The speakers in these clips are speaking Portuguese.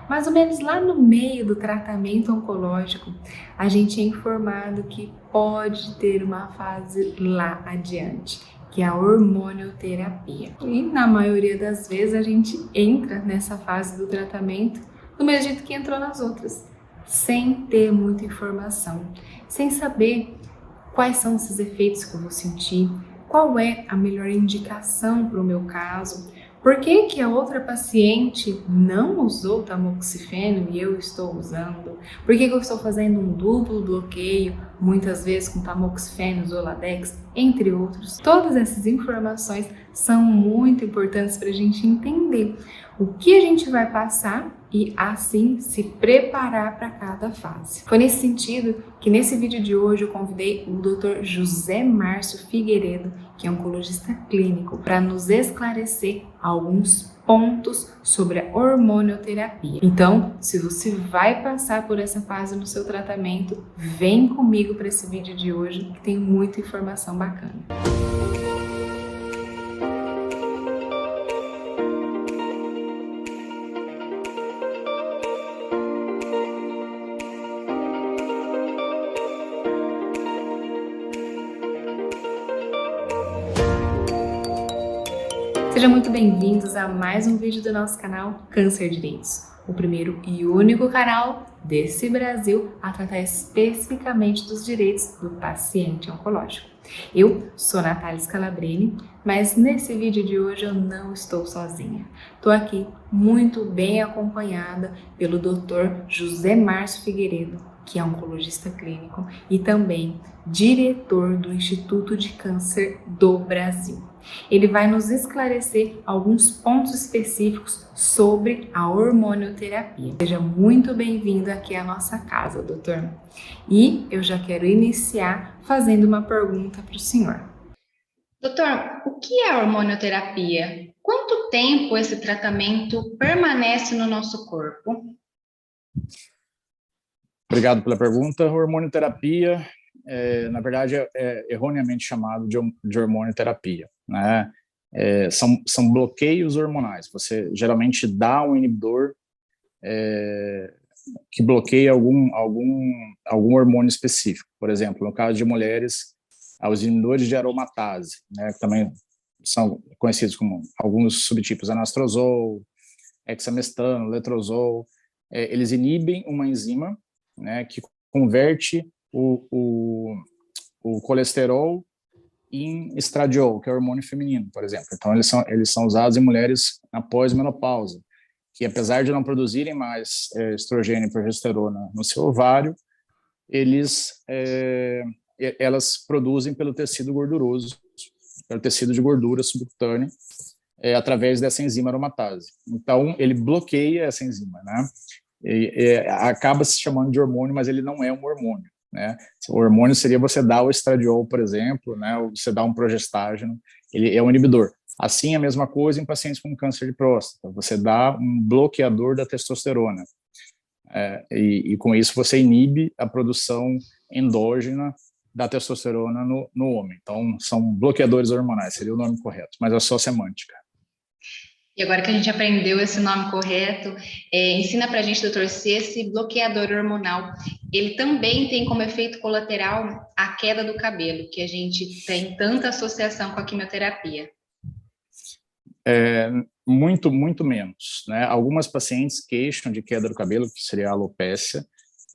Mais ou menos lá no meio do tratamento oncológico, a gente é informado que pode ter uma fase lá adiante, que é a hormonioterapia. E na maioria das vezes a gente entra nessa fase do tratamento do mesmo jeito que entrou nas outras, sem ter muita informação, sem saber quais são esses efeitos que eu vou sentir, qual é a melhor indicação para o meu caso, por que que a outra paciente não usou tamoxifeno e eu estou usando, por que que eu estou fazendo um duplo bloqueio, muitas vezes com tamoxifeno, Zoladex, entre outros. Todas essas informações são muito importantes para a gente entender o que a gente vai passar e assim se preparar para cada fase. Foi nesse sentido que nesse vídeo de hoje eu convidei o Dr. José Márcio Figueiredo, que é oncologista clínico, para nos esclarecer alguns pontos sobre a hormonioterapia. Então, se você vai passar por essa fase no seu tratamento, vem comigo para esse vídeo de hoje que tem muita informação bacana. Sejam muito bem-vindos a mais um vídeo do nosso canal Câncer Direitos, o primeiro e único canal desse Brasil a tratar especificamente dos direitos do paciente oncológico. Eu sou Natália Scalabrini, mas nesse vídeo de hoje eu não estou sozinha. Estou aqui muito bem acompanhada pelo Dr. José Márcio Figueiredo, que é oncologista clínico e também diretor do Instituto de Câncer do Brasil. Ele vai nos esclarecer alguns pontos específicos sobre a hormonioterapia. Seja muito bem-vindo aqui à nossa casa, doutor. E eu já quero iniciar fazendo uma pergunta para o senhor. Doutor, o que é a hormonioterapia? Quanto tempo esse tratamento permanece no nosso corpo? Obrigado pela pergunta. Hormonioterapia, na verdade, é erroneamente chamado de hormonioterapia, né? São bloqueios hormonais. Você geralmente dá um inibidor que bloqueia algum hormônio específico. Por exemplo, no caso de mulheres, os inibidores de aromatase, né, que também são conhecidos como alguns subtipos anastrozol, hexamestano, letrozol, eles inibem uma enzima, né, que converte o colesterol em estradiol, que é o hormônio feminino, por exemplo. Então, eles são usados em mulheres após menopausa, que apesar de não produzirem mais estrogênio e progesterona no seu ovário, elas produzem pelo tecido gorduroso, pelo tecido de gordura subcutânea, através dessa enzima aromatase. Então, ele bloqueia essa enzima, né? Acaba se chamando de hormônio, mas ele não é um hormônio, né? O hormônio seria você dar o estradiol, por exemplo, né? Ou você dar um progestágeno, ele é um inibidor. Assim, a mesma coisa em pacientes com câncer de próstata, você dá um bloqueador da testosterona, e com isso você inibe a produção endógena da testosterona no homem. Então, são bloqueadores hormonais, seria o nome correto, mas é só semântica. E agora que a gente aprendeu esse nome correto, ensina pra gente, doutor, se esse bloqueador hormonal, ele também tem como efeito colateral a queda do cabelo, que a gente tem tanta associação com a quimioterapia. Muito, muito menos, né? Algumas pacientes queixam de queda do cabelo, que seria a alopécia,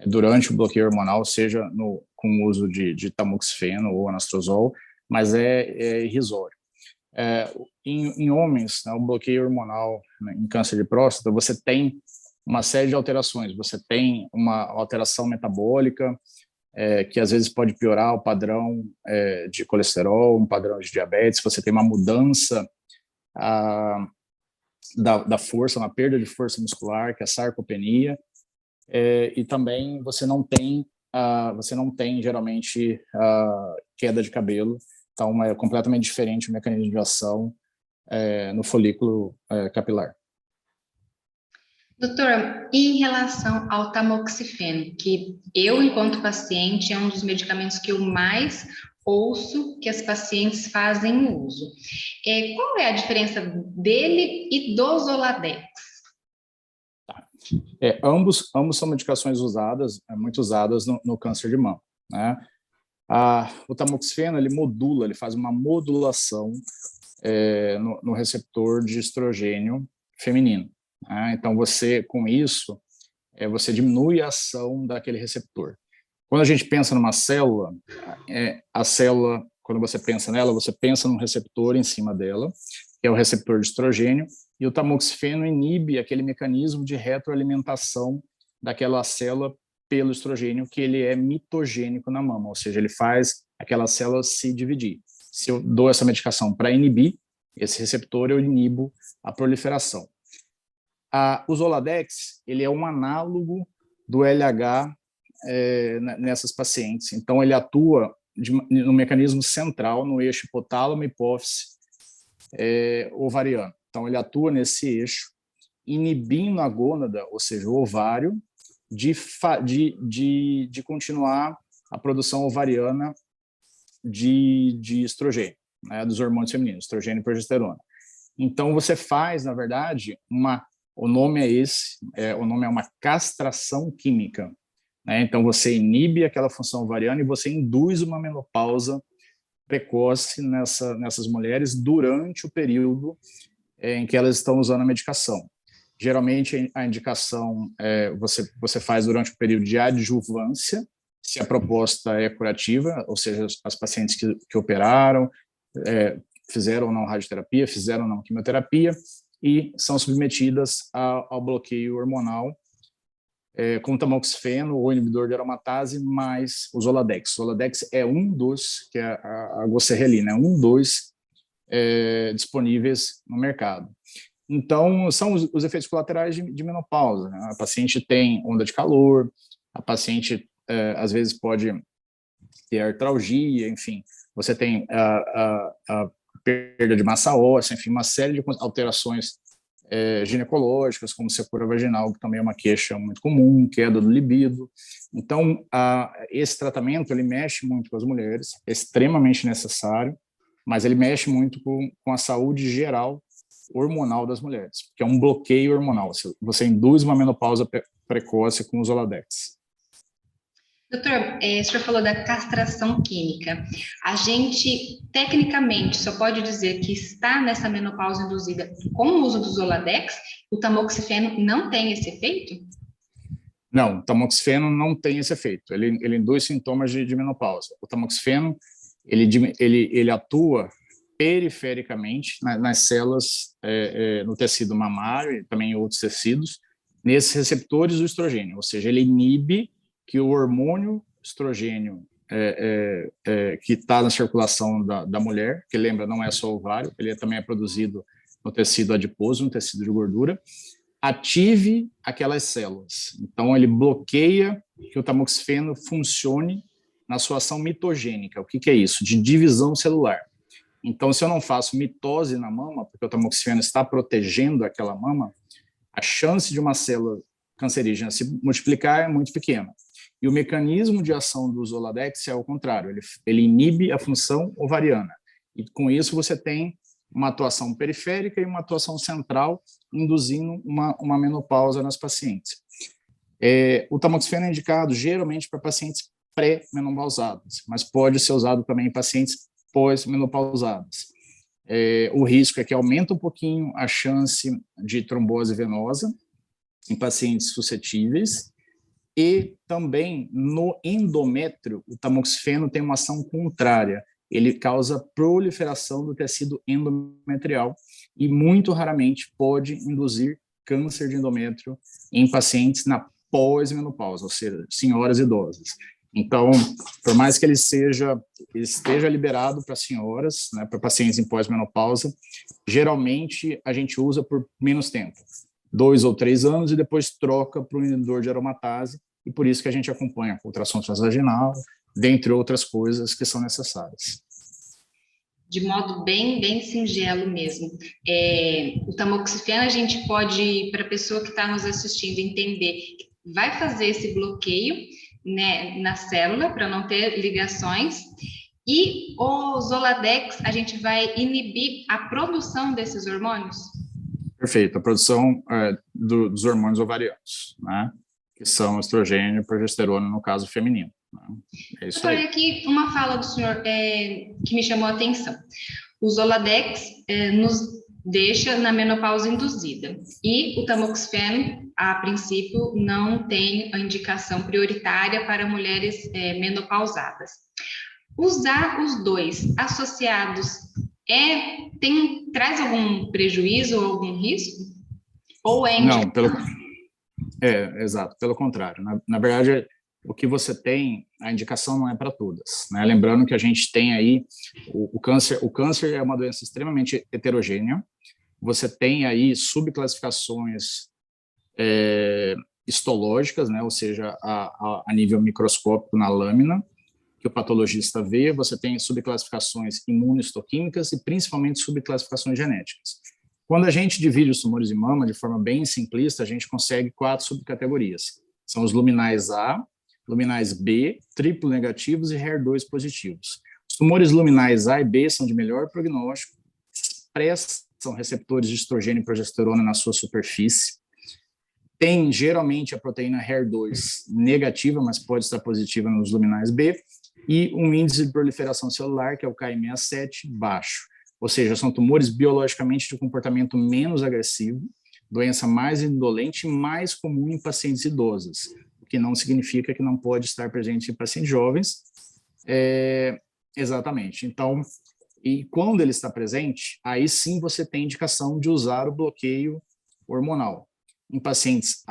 durante o bloqueio hormonal, seja com o uso de tamoxifeno ou anastrozol, mas é irrisório. Em homens, né, o bloqueio hormonal, né, em câncer de próstata, você tem uma série de alterações. Você tem uma alteração metabólica, que às vezes pode piorar o padrão de colesterol, um padrão de diabetes. Você tem uma mudança da força, uma perda de força muscular, que é a sarcopenia, e também você não tem geralmente queda de cabelo. Então é completamente diferente o mecanismo de ação no folículo capilar. Doutor, e em relação ao tamoxifeno, que eu, enquanto paciente, é um dos medicamentos que eu mais ouço que as pacientes fazem uso. Qual é a diferença dele e do Zoladex? Ambos são medicações usadas, muito usadas no câncer de mama, né? O tamoxifeno, ele faz uma modulação no receptor de estrogênio feminino, né? Então, com isso, você diminui a ação daquele receptor. Quando a gente pensa numa célula, a célula, quando você pensa nela, você pensa num receptor em cima dela, que é o receptor de estrogênio, e o tamoxifeno inibe aquele mecanismo de retroalimentação daquela célula pelo estrogênio, que ele é mitogênico na mama, ou seja, ele faz aquela célula se dividir. Se eu dou essa medicação para inibir esse receptor, eu inibo a proliferação. O Zoladex, ele é um análogo do LH nessas pacientes. Então, ele atua no mecanismo central, no eixo hipotálamo, hipófise, ovariano. Então, ele atua nesse eixo, inibindo a gônada, ou seja, o ovário, de continuar a produção ovariana de estrogênio, né, dos hormônios femininos, estrogênio e progesterona. Então, você faz, na verdade, o nome é esse, o nome é uma castração química, né? Então, você inibe aquela função ovariana e você induz uma menopausa precoce nessas mulheres durante o período em que elas estão usando a medicação. Geralmente, a indicação você faz durante o período de adjuvância, se a proposta é curativa, ou seja, as pacientes que operaram, fizeram ou não radioterapia, fizeram ou não quimioterapia, e são submetidas ao bloqueio hormonal com tamoxifeno ou inibidor de aromatase, mais o Zoladex. O Zoladex é um dos, que é a goserelina, é um dos disponíveis no mercado. Então, são os efeitos colaterais de menopausa, né? A paciente tem onda de calor, a paciente, às vezes, pode ter artralgia, enfim, você tem a perda de massa óssea, enfim, uma série de alterações ginecológicas, como secura vaginal, que também é uma queixa muito comum, queda do libido. Então, esse tratamento, ele mexe muito com as mulheres, é extremamente necessário, mas ele mexe muito com a saúde geral hormonal das mulheres, que é um bloqueio hormonal. Você induz uma menopausa precoce com o Zoladex. Doutor, o senhor falou da castração química. A gente, tecnicamente, só pode dizer que está nessa menopausa induzida com o uso do Zoladex? O tamoxifeno não tem esse efeito? Não, o tamoxifeno não tem esse efeito. Ele induz sintomas de menopausa. O tamoxifeno, ele atua perifericamente nas células, no tecido mamário e também em outros tecidos, nesses receptores do estrogênio, ou seja, ele inibe que o hormônio estrogênio que está na circulação da mulher, que lembra, não é só o ovário, ele também é produzido no tecido adiposo, no tecido de gordura, ative aquelas células. Então, ele bloqueia que o tamoxifeno funcione na sua ação mitogênica. O que é isso? De divisão celular. Então, se eu não faço mitose na mama, porque o tamoxifeno está protegendo aquela mama, a chance de uma célula cancerígena se multiplicar é muito pequena. E o mecanismo de ação do Zoladex é ao contrário, ele inibe a função ovariana. E com isso você tem uma atuação periférica e uma atuação central, induzindo uma menopausa nas pacientes. O tamoxifeno é indicado geralmente para pacientes pré-menopausadas, mas pode ser usado também em pacientes pós-menopausadas. O risco é que aumenta um pouquinho a chance de trombose venosa em pacientes suscetíveis, e também no endométrio, o tamoxifeno tem uma ação contrária. Ele causa proliferação do tecido endometrial e muito raramente pode induzir câncer de endométrio em pacientes na pós-menopausa, ou seja, senhoras idosas. Então, por mais que ele esteja liberado para senhoras, né, para pacientes em pós-menopausa, geralmente a gente usa por menos tempo, 2 ou 3 anos, e depois troca para o inibidor de aromatase, e por isso que a gente acompanha a ultrassom transvaginal, dentre outras coisas que são necessárias. De modo bem singelo mesmo. O tamoxifeno, a gente pode, para a pessoa que está nos assistindo, entender, vai fazer esse bloqueio, né, na célula, para não ter ligações, e o Zoladex, a gente vai inibir a produção desses hormônios? Perfeito. A produção dos hormônios ovarianos, né? Que são estrogênio e progesterona, no caso feminino. Né? É isso aí. Aqui uma fala do senhor que me chamou a atenção. O Zoladex nos deixa na menopausa induzida. E o tamoxifeno, a princípio, não tem a indicação prioritária para mulheres menopausadas. Usar os dois associados traz algum prejuízo ou algum risco? Ou é indicado? Não, exato, pelo contrário. Na verdade, o que você tem, a indicação não é para todas, né? Lembrando que a gente tem aí o câncer é uma doença extremamente heterogênea. Você tem aí subclassificações histológicas, né? Ou seja, a nível microscópico na lâmina, que o patologista vê. Você tem subclassificações imunohistoquímicas e principalmente subclassificações genéticas. Quando a gente divide os tumores de mama de forma bem simplista, a gente consegue 4 subcategorias. São os luminais A, luminais B, triplo negativos e HER2 positivos. Os tumores luminais A e B são de melhor prognóstico, expressam receptores de estrogênio e progesterona na sua superfície, tem geralmente a proteína HER2 negativa, mas pode estar positiva nos luminais B, e um índice de proliferação celular, que é o Ki67, baixo. Ou seja, são tumores biologicamente de comportamento menos agressivo, doença mais indolente e mais comum em pacientes idosos, o que não significa que não pode estar presente em pacientes jovens. Exatamente. Então, e quando ele está presente, aí sim você tem indicação de usar o bloqueio hormonal. Em pacientes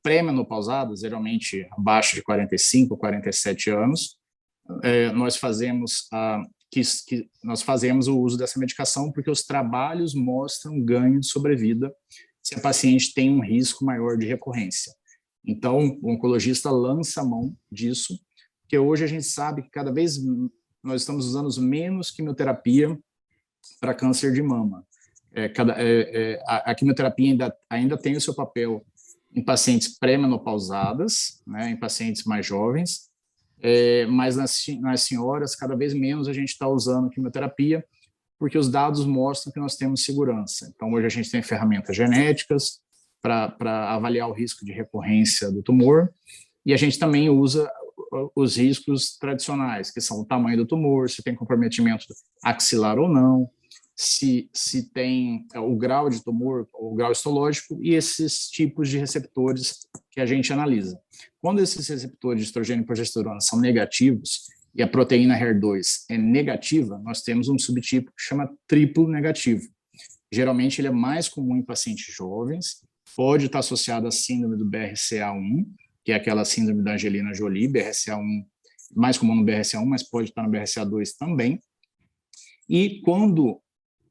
pré-menopausados, geralmente abaixo de 45, 47 anos, nós fazemos o uso dessa medicação porque os trabalhos mostram ganho de sobrevida se a paciente tem um risco maior de recorrência. Então, o oncologista lança a mão disso, porque hoje a gente sabe que cada vez nós estamos usando menos quimioterapia para câncer de mama. A quimioterapia ainda tem o seu papel em pacientes pré-menopausadas, né, em pacientes mais jovens, mas nas senhoras, cada vez menos a gente está usando quimioterapia, porque os dados mostram que nós temos segurança. Então, hoje a gente tem ferramentas genéticas para avaliar o risco de recorrência do tumor, e a gente também usa os riscos tradicionais, que são o tamanho do tumor, se tem comprometimento axilar ou não, se tem o grau de tumor, o grau histológico e esses tipos de receptores que a gente analisa. Quando esses receptores de estrogênio e progesterona são negativos e a proteína HER2 é negativa, nós temos um subtipo que chama triplo negativo. Geralmente ele é mais comum em pacientes jovens, pode estar associado à síndrome do BRCA1, que é aquela síndrome da Angelina Jolie, BRCA1, mais comum no BRCA1, mas pode estar no BRCA2 também. E quando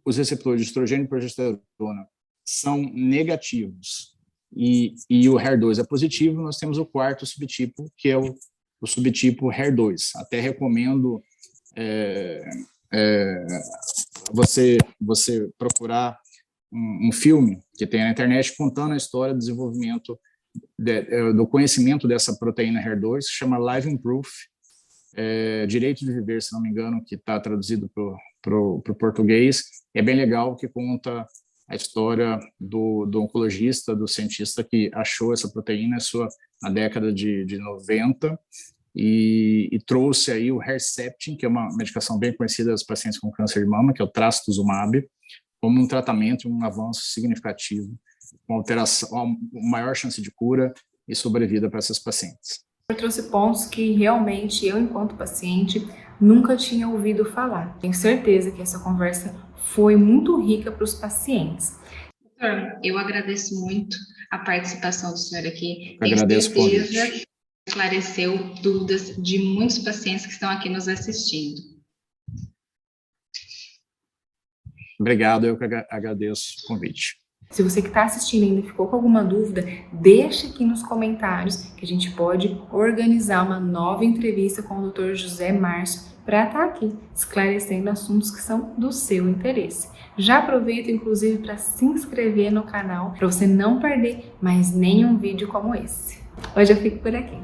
os receptores de estrogênio e progesterona são negativos e o HER2 é positivo, nós temos o quarto subtipo, que é o subtipo HER2. Até recomendo você procurar um filme que tem na internet contando a história do desenvolvimento do conhecimento dessa proteína HER2, que se chama Living Proof, Direito de Viver, se não me engano, que está traduzido para o português. É bem legal, que conta a história do oncologista, do cientista que achou essa proteína na década de 90 e trouxe aí o Herceptin, que é uma medicação bem conhecida dos pacientes com câncer de mama, que é o trastuzumab, como um tratamento, um avanço significativo, com alteração, uma maior chance de cura e sobrevida para essas pacientes. Eu trouxe pontos que realmente eu, enquanto paciente, nunca tinha ouvido falar. Tenho certeza que essa conversa foi muito rica para os pacientes. Doutor, eu agradeço muito a participação do senhor aqui. Eu agradeço o convite. Esclareceu dúvidas de muitos pacientes que estão aqui nos assistindo. Obrigado, eu que agradeço o convite. Se você que está assistindo ainda ficou com alguma dúvida, deixa aqui nos comentários que a gente pode organizar uma nova entrevista com o Dr. José Márcio para estar aqui esclarecendo assuntos que são do seu interesse. Já aproveito, inclusive, para se inscrever no canal para você não perder mais nenhum vídeo como esse. Hoje eu fico por aqui.